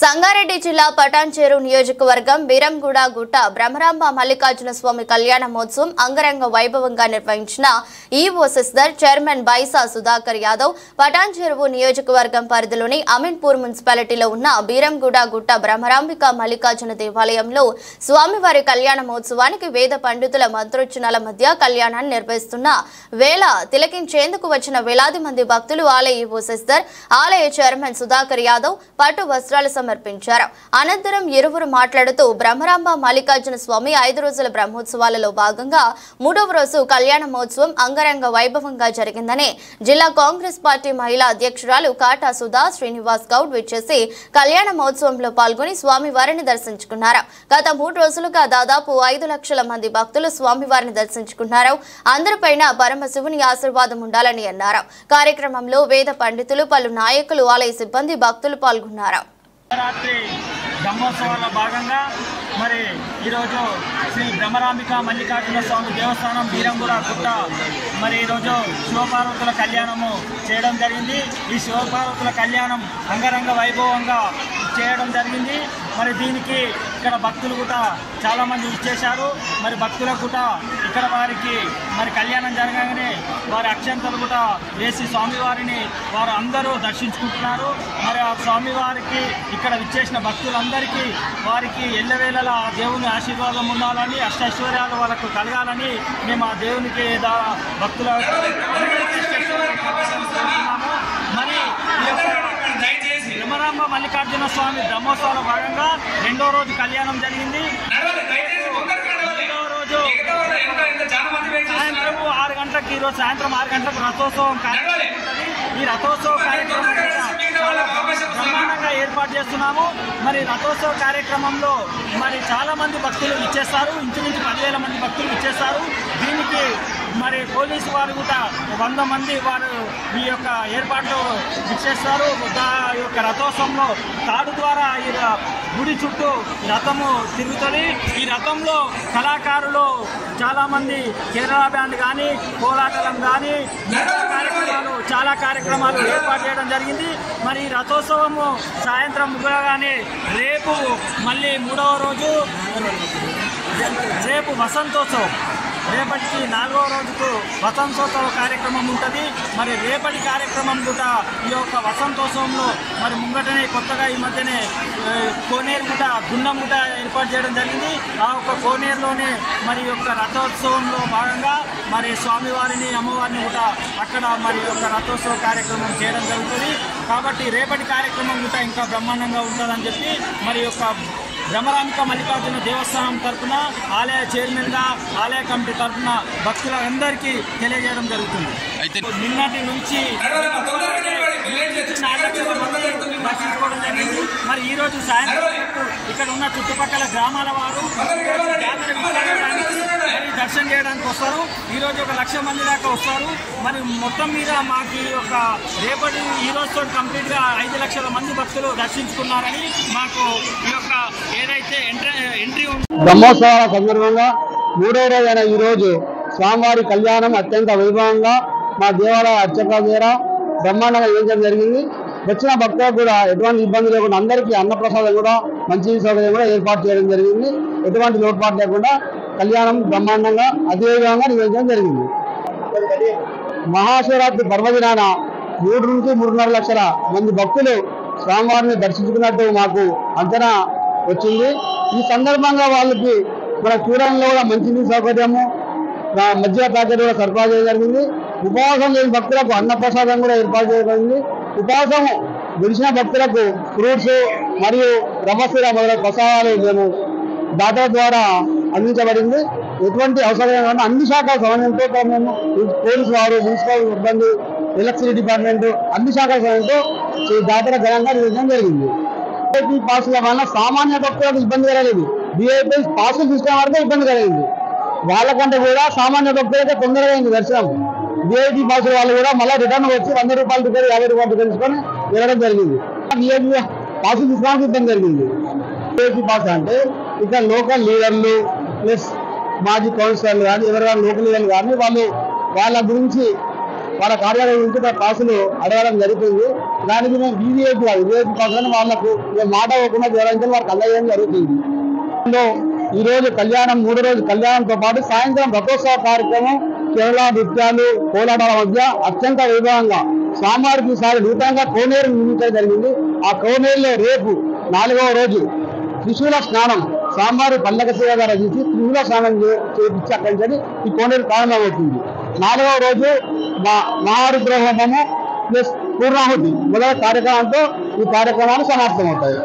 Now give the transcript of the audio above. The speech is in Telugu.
సంగారెడ్డి జిల్లా పటాన్చేరు నియోజకవర్గం బీరంగూడ గుట్ట బ్రహ్మరాంబ మల్లికార్జున స్వామి కళ్యాణ మహోత్సవం అంగరంగ వైభవంగా నిర్వహించిన EO sister chairman Bhainsa Sudhakar Yadav Patancheru నియోజకవర్గం పరిధిలోని అమీన్పూర్ మున్సిపాలిటీలో ఉన్న బీరంగూడ గుట్ట బ్రహ్మరాంబిక మల్లికార్జున దేవాలయంలో స్వామివారి కళ్యాణ మహోత్సవానికి వేద పండితుల మంత్రోచ్చరణల మధ్య కళ్యాణాన్ని నిర్వహిస్తున్న వేళ తిలకించేందుకు వచ్చిన వేలాది మంది భక్తులు ఆలయ ఈవో సిస్టర్ ఆలయ చైర్మన్ సుధాకర్ యాదవ్ పట్టు వస్త్రాలు సమర్పించారు. అనంతరం ఇరువురు మాట్లాడుతూ బ్రహ్మరాంబ మల్లికార్జున స్వామి 5 రోజుల బ్రహ్మోత్సవాలలో భాగంగా 3వ రోజు కళ్యాణ మహోత్సవం అంగరంగ వైభవంగా జరిగిందని జిల్లా కాంగ్రెస్ పార్టీ మహిళా అధ్యక్షురాలు కాటా సుధా శ్రీనివాస్ గౌడ్ విచ్చేసి కళ్యాణ మహోత్సవంలో పాల్గొని స్వామివారిని దర్శించుకున్నారు. గత 3 రోజులుగా దాదాపు 5 లక్షల మంది భక్తులు స్వామివారిని దర్శించుకున్నారు. అందరిపైన పరమశివుని ఆశీర్వాదం ఉండాలని అన్నారు. కార్యక్రమంలో వేద పండితులు, పలు నాయకులు, ఆలయ సిబ్బంది, భక్తులు పాల్గొన్నారు. రాత్రి బ్రహ్మోత్సవాల భాగంగా మరి ఈరోజు శ్రీ బ్రహ్మరాంబిక మల్లికార్జున స్వామి దేవస్థానం బీరంగూడ గుట్ట మరి ఈరోజు శివపార్వతుల కళ్యాణము చేయడం జరిగింది. ఈ శివపార్వతుల కళ్యాణం అంగరంగ వైభవంగా చేయడం జరిగింది. మరి దీనికి ఇక్కడ భక్తులు కూడా చాలామంది ఇచ్చేశారు. మరి భక్తులకు కూడా ఇక్కడ వారికి మరి కళ్యాణం జరగగానే వారి అక్షంతలు కూడా వేసి స్వామివారిని వారు అందరూ దర్శించుకుంటున్నారు. మరి ఆ స్వామివారికి ఇక్కడ విచ్చేసిన భక్తులందరికీ వారికి ఎల్లవేళలా దేవుని ఆశీర్వాదం ఉండాలని, అష్టైశ్వర్యాలు వాళ్ళకు కలగాలని మేము ఆ దేవునికి భక్తుల మరి బ్రహ్మరాంబ మల్లికార్జున స్వామి బ్రహ్మోత్సవాల భాగంగా 2వ రోజు కళ్యాణం జరిగింది. 2వ రోజు సాయంత్రం 6 గంటలకు, ఈరోజు సాయంత్రం 6 గంటలకు రథోత్సవం కార్యక్రమం ఉంటుంది. ఈ రథోత్సవ కార్యక్రమం చాలా బ్రహ్మాండంగా ఏర్పాటు చేస్తున్నాము. మరి రథోత్సవ కార్యక్రమంలో మరి చాలా మంది భక్తులు ఇచ్చేస్తారు. ఇంచుమించు 10,000 మంది భక్తులు ఇచ్చేస్తారు. దీనికి మరి పోలీసు వారు కూడా 100 మంది వారు ఈ యొక్క ఏర్పాట్లు ఇచ్చేస్తారు. ఈ యొక్క రథోత్సవంలో తాడు ద్వారా ఈ గుడి చుట్టూ రథము తిరుగుతుంది. ఈ రథంలో కళాకారులు చాలామంది కేరళ బ్యాండ్ కానీ, కోలాటలం కానీ చాలా కార్యక్రమాలు ఏర్పాటు చేయడం జరిగింది. మరి ఈ రథోత్సవము సాయంత్రం ముగియగానే రేపు మళ్ళీ 3వ రోజు రేపు వసంతోత్సవం, రేపటికి 4వ రోజుకు వసంతోత్సవ కార్యక్రమం ఉంటుంది. మరి రేపటి కార్యక్రమం కూడా ఈ యొక్క వసంతోత్సవంలో మరి ముంగటనే కొత్తగా ఈ మధ్యనే కోనేరు గుట్ట, గుండం గుట్ట ఏర్పాటు చేయడం జరిగింది. ఆ యొక్క కోనేరులోనే మరి యొక్క రథోత్సవంలో భాగంగా మరి స్వామివారిని, అమ్మవారిని కూడా అక్కడ మరి యొక్క రథోత్సవ కార్యక్రమం చేయడం జరుగుతుంది. కాబట్టి రేపటి కార్యక్రమం కూడా ఇంకా బ్రహ్మాండంగా ఉంటుందని చెప్పి మరి యొక్క బ్రహ్మరాంబిక మల్లికార్జున దేవస్థానం తరఫున ఆలయ చైర్మన్గా, ఆలయ కమిటీ తరఫున భక్తులందరికీ తెలియజేయడం జరుగుతుంది. నిన్నటి నుంచి దర్శించుకోవడం జరిగింది. మరి ఈరోజు సాయంత్రం ఇక్కడ ఉన్న చుట్టుపక్కల గ్రామాల వారు దర్శనం చేయడానికి వస్తారు. ఈరోజు 1 లక్ష మంది దాకా వస్తారు. మరి మొత్తం మీద మాకు ఈ యొక్క రేపటి ఈ రోజుతో కంప్లీట్గా 5 లక్షల మంది భక్తులు దర్శించుకున్నారని మాకు ఈ యొక్క ఏదైతే ఎంట్రీ బ్రహ్మోత్సవాల సందర్భంగా 3వ రోజైన ఈరోజు స్వామివారి కళ్యాణం అత్యంత వైభవంగా మా దేవాలయ అర్చకుల ద్వారా బ్రహ్మాండంగా చేయడం జరిగింది. వచ్చిన భక్తులకు కూడా ఎటువంటి ఇబ్బంది లేకుండా అందరికీ అన్నప్రసాదం కూడా మంచి సౌకర్యం కూడా ఏర్పాటు చేయడం జరిగింది. ఎటువంటి లోటుపాటు లేకుండా కళ్యాణం బ్రహ్మాండంగా అతివేగంగా నిర్వహించడం జరిగింది. మహాశివరాత్రి పర్వదినాన 3 నుంచి 3.5 లక్షల మంది భక్తులు స్వామివారిని దర్శించుకున్నట్టు మాకు అంచనా వచ్చింది. ఈ సందర్భంగా వాళ్ళకి మన చూడంలో కూడా మంచినీటి సౌకర్యము, మధ్య ప్యాకెట్ కూడా సరఫరా చేయడం జరిగింది. ఉపవాసం లేని భక్తులకు అన్నప్రసాదం కూడా ఏర్పాటు చేయబడింది. ఉపవాసం గెలిచిన భక్తులకు ఫ్రూట్స్ మరియు రమశిర మొదలైన ప్రసాదాలు మేము దాతల ద్వారా అందించబడింది. ఎటువంటి అవసరం అన్ని శాఖల సమన్వయంతో మేము పోలీసు వారు, మున్సిపల్ సిబ్బంది, ఎలక్ట్రిసిటీ డిపార్ట్మెంట్ అన్ని శాఖల సమయంతో ఈ దాతల ఘనంగా నిర్వహించడం జరిగింది. విఐపీ పాసుల వల్ల సామాన్య భక్తులకు ఇబ్బంది కలగలేదు. విఐపీ పాసులు తీసుకునే వరకు ఇబ్బంది కలిగింది. వాళ్ళకంటే కూడా సామాన్య భక్తులైతే తొందరగా అయింది దర్శనం. విఐపీ పాసుల వాళ్ళు కూడా మళ్ళీ రిటర్న్ వచ్చి 100 రూపాయలు టికెట్, 50 రూపాయలు టికెట్ తీసుకొని వెళ్ళడం జరిగింది. విఐపీ పాసులు తీసుకోవడానికి ఇబ్బంది జరిగింది. విఐపీ పాస్ అంటే ఇక్కడ లోకల్ లీడర్లు ప్లస్ మాజీ కౌన్సిలర్లు కానీ ఎవరైనా లోకల్ లీడర్లు కానీ వాళ్ళ గురించి వాళ్ళ కార్యాలయం నుంచి పాసులు అడగడం జరుగుతుంది. దానికి మేము వీవీఐపీ కోసం వాళ్ళకు మాట ఇవ్వకుండా వివరించడం వాళ్ళకి అందజేయడం జరుగుతుంది. ఈ రోజు కళ్యాణం 3వ రోజు కళ్యాణంతో పాటు సాయంత్రం రథోత్సవ కార్యక్రమం కేరళ నృత్యాలు కోలాటాల మధ్య అత్యంత వైభవంగా స్వామివారికి ఈసారి నూతనంగా కోనేరు నిర్మించడం జరిగింది. ఆ కోనేరులో రేపు 4వ రోజు త్రిశూల స్నానం స్వామివారి పల్లక సేవ రచించి త్రిశూల స్నానం చేయించి అక్కడి నుంచి ఈ కోనేరు ప్రారంభమవుతుంది. 4వ రోజు మహారుద్ర హోమము ప్లస్ పూర్ణాహుతి మొదలైన కార్యక్రమంతో ఈ కార్యక్రమాలు సమాప్తమవుతాయి.